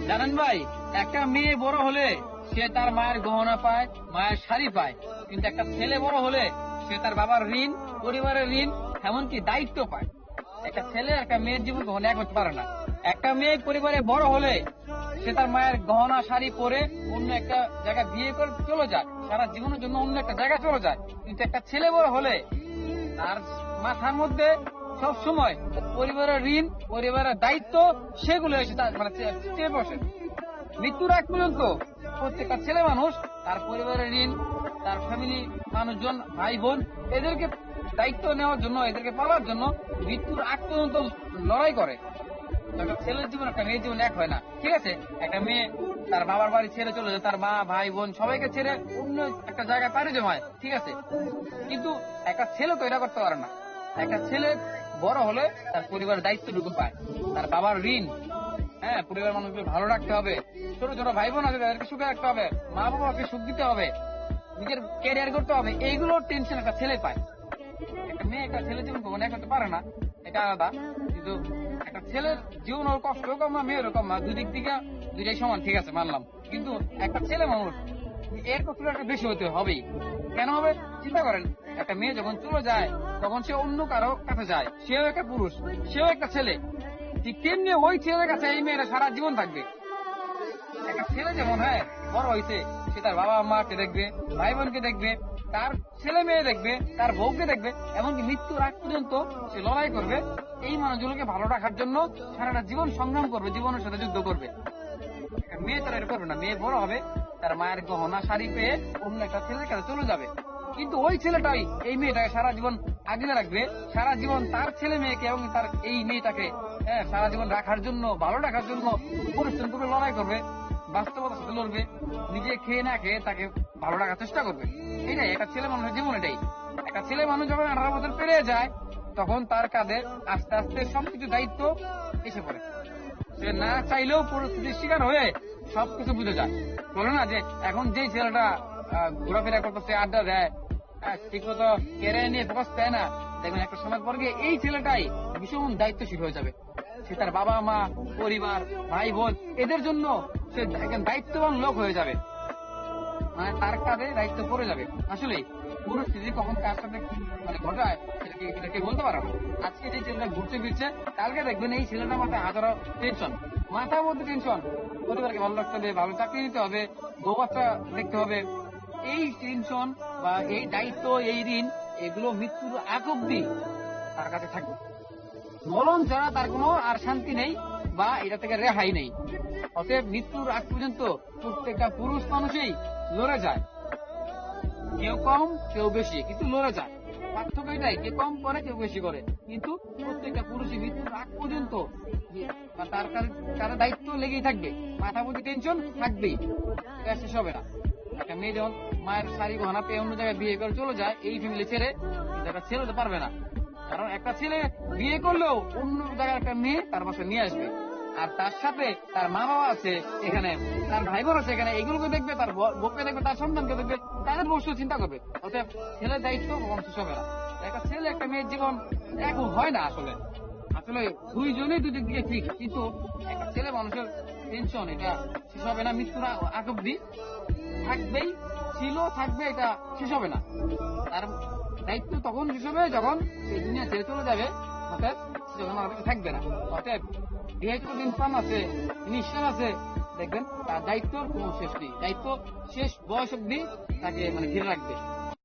জানেন ভাই, একটা মেয়ে বড় হলে সে তার মায়ের গহনা পায়, মায়ের শাড়ি পায়, কিন্তু একটা ছেলে বড় হলে সে তার বাবার ঋণ, পরিবারের ঋণ, এমনকি দায়িত্ব পায়। একটা ছেলে একটা মেয়ের জীবন কখনো এক হতে পারে না। একটা মেয়ে পরিবারে বড় হলে সে তার মায়ের গহনা শাড়ি পরে অন্য একটা জায়গায় বিয়ে করে চলে যায়, সারা জীবনের জন্য অন্য একটা জায়গায় চলে যায়। কিন্তু একটা ছেলে বড় হলে তার মাথার মধ্যে সব সময় পরিবারের ঋণ, পরিবারের দায়িত্ব, সেগুলো এসে তার মানে চেয়ে বসে। মৃত্যুর আগ পর্যন্ত প্রত্যেকটা ছেলে মানুষ তার পরিবারের ঋণ, তার ফ্যামিলি মানুষজন, ভাই বোন, এদেরকে দায়িত্ব নেওয়ার জন্য, এদেরকে পালার জন্য মৃত্যুর আগ পর্যন্ত লড়াই করে। একটা ছেলের জীবন একটা মেয়ের জীবন এক হয় না, ঠিক আছে? একটা মেয়ে তার বাবার বাড়ি ছেড়ে চলে যায়, তার মা ভাই বোন সবাইকে ছেড়ে অন্য একটা জায়গায় পাড়ি জমায়, ঠিক আছে? কিন্তু একটা ছেলে তো এটা করতে পারে না। একটা ছেলে বড় হলে তার পরিবারের দায়িত্বটুকু পায়, তার বাবার ঋণ, হ্যাঁ, পরিবার মানুষকে ভালো রাখতে হবে, ছোট ছোট ভাই বোন আছে তাদেরকে সুখে রাখতে হবে, মা বাবাকে সুখ দিতে হবে, নিজের ক্যারিয়ার করতে হবে, এইগুলো টেনশন একটা ছেলে পায়। একটা মেয়ে একটা ছেলের জীবন কখনো এক হতে পারে না, এটা আলাদা। কিন্তু একটা ছেলের জীবন ওর কষ্ট কম না, মেয়েরও কম না, দুই দিক থেকে দুইটাই সমান, ঠিক আছে, মানলাম। কিন্তু একটা ছেলে মানুষ এর কষ্ট একটা বেশি হতে হবেই। কেন হবে? চিন্তা করেন, একটা মেয়ে যখন চলে যায় তখন সে অন্য কারো কাছে যায়, সেও একটা পুরুষ, সেও একটা ছেলে, ঠিক তেমনি ওই ছেলের কাছে এই মেয়েরা সারা জীবন থাকবে। একটা ছেলে যেমন, হ্যাঁ, বড় হয়েছে, সে তার বাবা মাকে দেখবে, ভাই বোনকে দেখবে, তার ছেলে মেয়ে দেখবে, তার বউকে দেখবে, এমনকি মৃত্যুর আগ পর্যন্ত সে লড়াই করবে এই মানুষগুলোকে ভালো রাখার জন্য, সারাটা জীবন সংগ্রাম করবে, জীবনের সাথে যুদ্ধ করবে। মেয়ে তারা এটা করবে না, মেয়ে বড় হবে, তার মায়ের গহনা শাড়ি পেয়ে অন্য একটা ছেলের কাছে চলে যাবে। কিন্তু ওই ছেলেটাই এই মেয়েটাকে সারা জীবন আগলে রাখবে, সারা জীবন তার ছেলে মেয়েকে এবং তার এই মেয়েটাকে, হ্যাঁ, সারা জীবন রাখার জন্য, ভালো রাখার জন্য পরিশ্রম করবে, লড়াই করবে, বাস্তবতার সাথে লড়বে, নিজে খেয়ে না খেয়ে তাকে ভালো রাখার চেষ্টা করবে। এটাই একটা ছেলে মানুষের জীবন। এটাই একটা ছেলে মানুষ যখন 18 বছর পেরিয়ে যায় তখন তার কাঁধে আস্তে আস্তে সবকিছু দায়িত্ব এসে পড়ে। সে না চাইলেও পরিস্থিতির শিকার হয়ে সবকিছু বুঝে যায়। বলে না যে এখন যে ছেলেটা ঘোরাফেরা করতেছে, আড্ডা দেয়, ঠিক মতো ক্যারিয়ার নিয়ে ফোকাস দেয় না, দেখবেন একটা সময় পর গিয়ে এই ছেলেটাই ভীষণ দায়িত্বশীল হয়ে যাবে। সে তার বাবা মা, পরিবার, ভাই বোন, এদের জন্য সে একজন দায়িত্ববান লোক হয়ে যাবে, মানে তার কাঁধে দায়িত্ব পড়ে যাবে। আসলে পরিস্থিতি কখন কার সাথে মানে ঘটায় এটাকে বলতে পারো না। আজকে যে ছেলেটা ঘুরতে ফিরছে, কালকে দেখবেন এই ছেলেটার মাথায় হাজারো টেনশন, মাথার মধ্যে টেনশন, পরিবারকে ভালো রাখতে হবে, ভালো চাকরি নিতে হবে, বউ বাচ্চা দেখতে হবে। এই টেনশন বা এই দায়িত্ব, এই ঋণ, এগুলো মৃত্যুর আগ অব্দি তার কাছে থাকবে। মরণ ছাড়া তার কোনো আর শান্তি নেই বা এটা থেকে রেহাই নেই। অতএব মৃত্যুর আগ পর্যন্ত প্রত্যেকটা পুরুষ মানুষই লড়ে যায়, কেউ কম কেউ বেশি, কিন্তু লড়ে যায়। পার্থক্য এটাই, কেউ কম করে কেউ বেশি করে, কিন্তু প্রত্যেকটা পুরুষই মৃত্যুর আগ পর্যন্ত তার কাছে দায়িত্ব লেগেই থাকবে, মাথা প্রতি টেনশন থাকবেই, এটা শেষ হবে না। একটা মেয়ে যখন মায়ের শাড়ি গহনা পেয়ে অন্য জায়গায় বিয়ে করে চলে যায় এই ফ্যামিলি ছেড়ে, কিন্তু একটা ছেলে তো পারবে না। কারণ একটা ছেলে বিয়ে করলেও অন্য জায়গায় একটা মেয়ে তার পাশে নিয়ে আসবে, আর তার সাথে তার মা বাবা আছে এখানে, তার ভাই বোন আছে এখানে, এগুলোকে দেখবে, তার বউকে দেখবে, তার সন্তানকে দেখবে, তাদের ভবিষ্যৎ চিন্তা করবে। অতএব ছেলের দায়িত্ব কখনো শেষ হবে না। একটা ছেলে একটা মেয়ের জীবন এক হয় না আসলে। আসলে দুইজনেই দুই দিক দিয়ে ঠিক, কিন্তু একটা ছেলে মানুষের টেনশন এটা শেষ হবে না, মৃত্যুর আগ অব্দি থাকবেই, ছিল, থাকবে, এটা শেষ হবে না। তার দায়িত্ব তখন শেষ হবে যখন এই দুনিয়া ছেড়ে চলে যাবে, অর্থাৎ যখন আমাদের থাকবে না। অতএব বৃহত্তর ইনসান আছে, নিঃশ্বাস আছে, দেখবেন তার দায়িত্বর কোনো শেষ নেই, দায়িত্ব শেষ বয়স অব্দি তাকে মানে ঘিরে রাখবে।